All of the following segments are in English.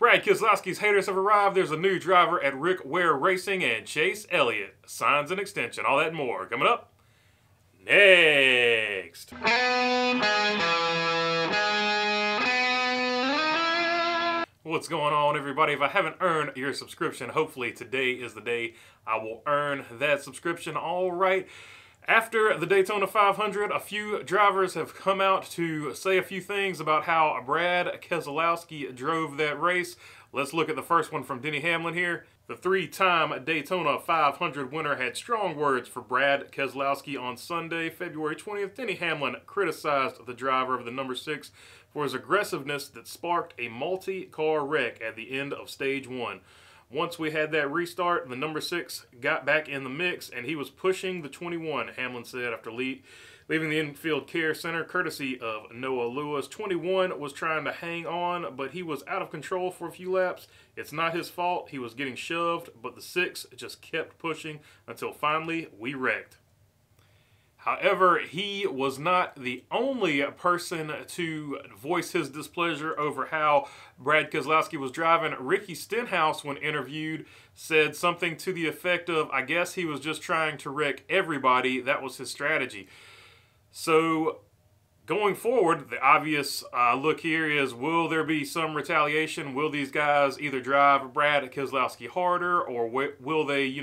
Brad Keselowski's haters have arrived. There's a new driver at Rick Ware Racing, and Chase Elliott signs an extension. All that and more coming up next. What's going on, everybody? If I haven't earned your subscription, hopefully today is the day I will earn that subscription. All right. After the Daytona 500, a few drivers have come out to say a few things about how Brad Keselowski drove that race. Let's look at the first one from Denny Hamlin here. The three-time Daytona 500 winner had strong words for Brad Keselowski on Sunday, February 20th. Denny Hamlin criticized the driver of the number 6 for his aggressiveness that sparked a multi-car wreck at the end of stage 1. Once we had that restart, the number 6 got back in the mix, and he was pushing the 21, Hamlin said after leaving the infield care center, courtesy of Noah Lewis. 21 was trying to hang on, but he was out of control for a few laps. It's not his fault. He was getting shoved, but the 6 just kept pushing until finally we wrecked. However, he was not the only person to voice his displeasure over how Brad Keselowski was driving. Ricky Stenhouse, when interviewed, said something to the effect of, I guess he was just trying to wreck everybody. That was his strategy. So, going forward, the obvious look here is, will there be some retaliation? Will these guys either drive Brad Keselowski harder, or will they,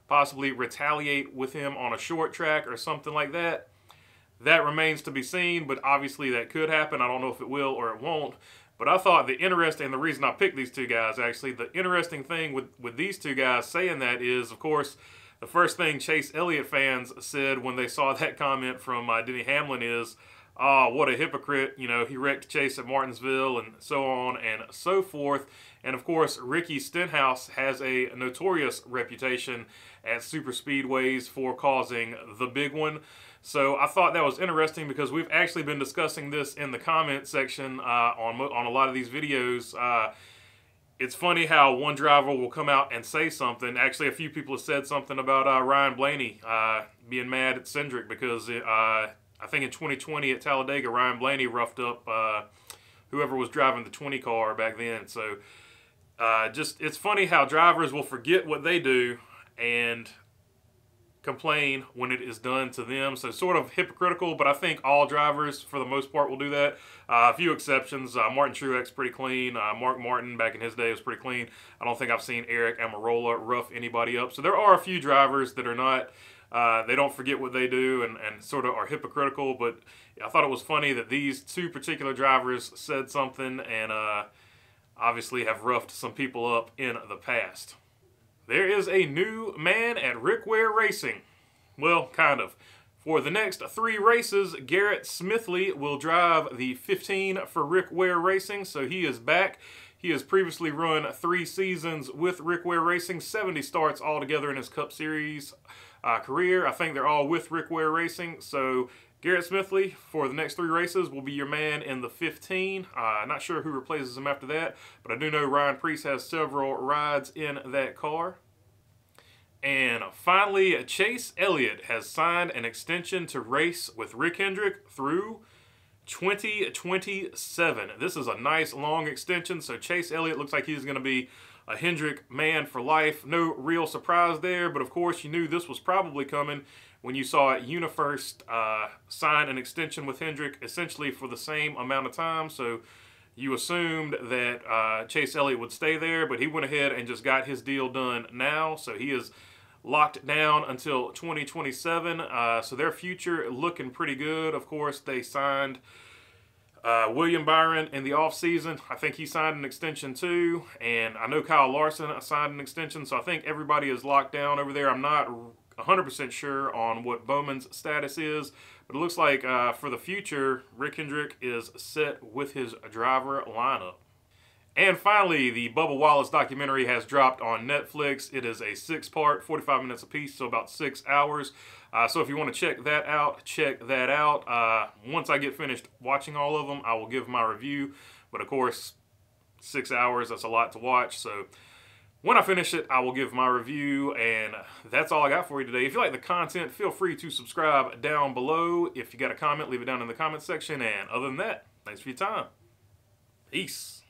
possibly retaliate with him on a short track or something like that? That remains to be seen, but obviously that could happen. I don't know if it will or it won't. But I thought the reason I picked these two guys, actually, the interesting thing with these two guys saying that is, of course, the first thing Chase Elliott fans said when they saw that comment from Denny Hamlin is, oh, what a hypocrite, he wrecked Chase at Martinsville and so on and so forth. And of course, Ricky Stenhouse has a notorious reputation at super speedways for causing the big one. So I thought that was interesting because we've actually been discussing this in the comment section on a lot of these videos. It's funny how one driver will come out and say something. Actually, a few people have said something about Ryan Blaney being mad at Cindric because I think in 2020 at Talladega, Ryan Blaney roughed up whoever was driving the 20 car back then. So it's funny how drivers will forget what they do and complain when it is done to them. So sort of hypocritical, but I think all drivers, for the most part, will do that. A few exceptions. Martin Truex pretty clean. Mark Martin, back in his day, was pretty clean. I don't think I've seen Eric Almirola rough anybody up. So there are a few drivers that are not... they don't forget what they do and sort of are hypocritical, but I thought it was funny that these two particular drivers said something and obviously have roughed some people up in the past. There is a new man at Rick Ware Racing. Well, kind of. For the next 3 races, Garrett Smithley will drive the 15 for Rick Ware Racing, so he is back. He has previously run 3 seasons with Rick Ware Racing, 70 starts altogether in his Cup Series career. I think they're all with Rick Ware Racing. So Garrett Smithley for the next 3 races will be your man in the 15. Not sure who replaces him after that, but I do know Ryan Preece has several rides in that car. And finally, Chase Elliott has signed an extension to race with Rick Hendrick through 2027. This is a nice long extension, so Chase Elliott looks like he's going to be a Hendrick man for life. No real surprise there, but of course you knew this was probably coming when you saw UniFirst sign an extension with Hendrick essentially for the same amount of time. So you assumed that Chase Elliott would stay there, but he went ahead and just got his deal done now. So he is locked down until 2027. So their future looking pretty good. Of course, they signed William Byron in the offseason. I think he signed an extension too. And I know Kyle Larson signed an extension. So I think everybody is locked down over there. I'm not 100% sure on what Bowman's status is. But it looks like for the future, Rick Hendrick is set with his driver lineup. And finally, the Bubba Wallace documentary has dropped on Netflix. It is a 6-part, 45 minutes apiece, so about 6 hours. So if you want to check that out, check that out. Once I get finished watching all of them, I will give my review. But of course, 6 hours, that's a lot to watch. So when I finish it, I will give my review. And that's all I got for you today. If you like the content, feel free to subscribe down below. If you got a comment, leave it down in the comment section. And other than that, thanks for your time. Peace.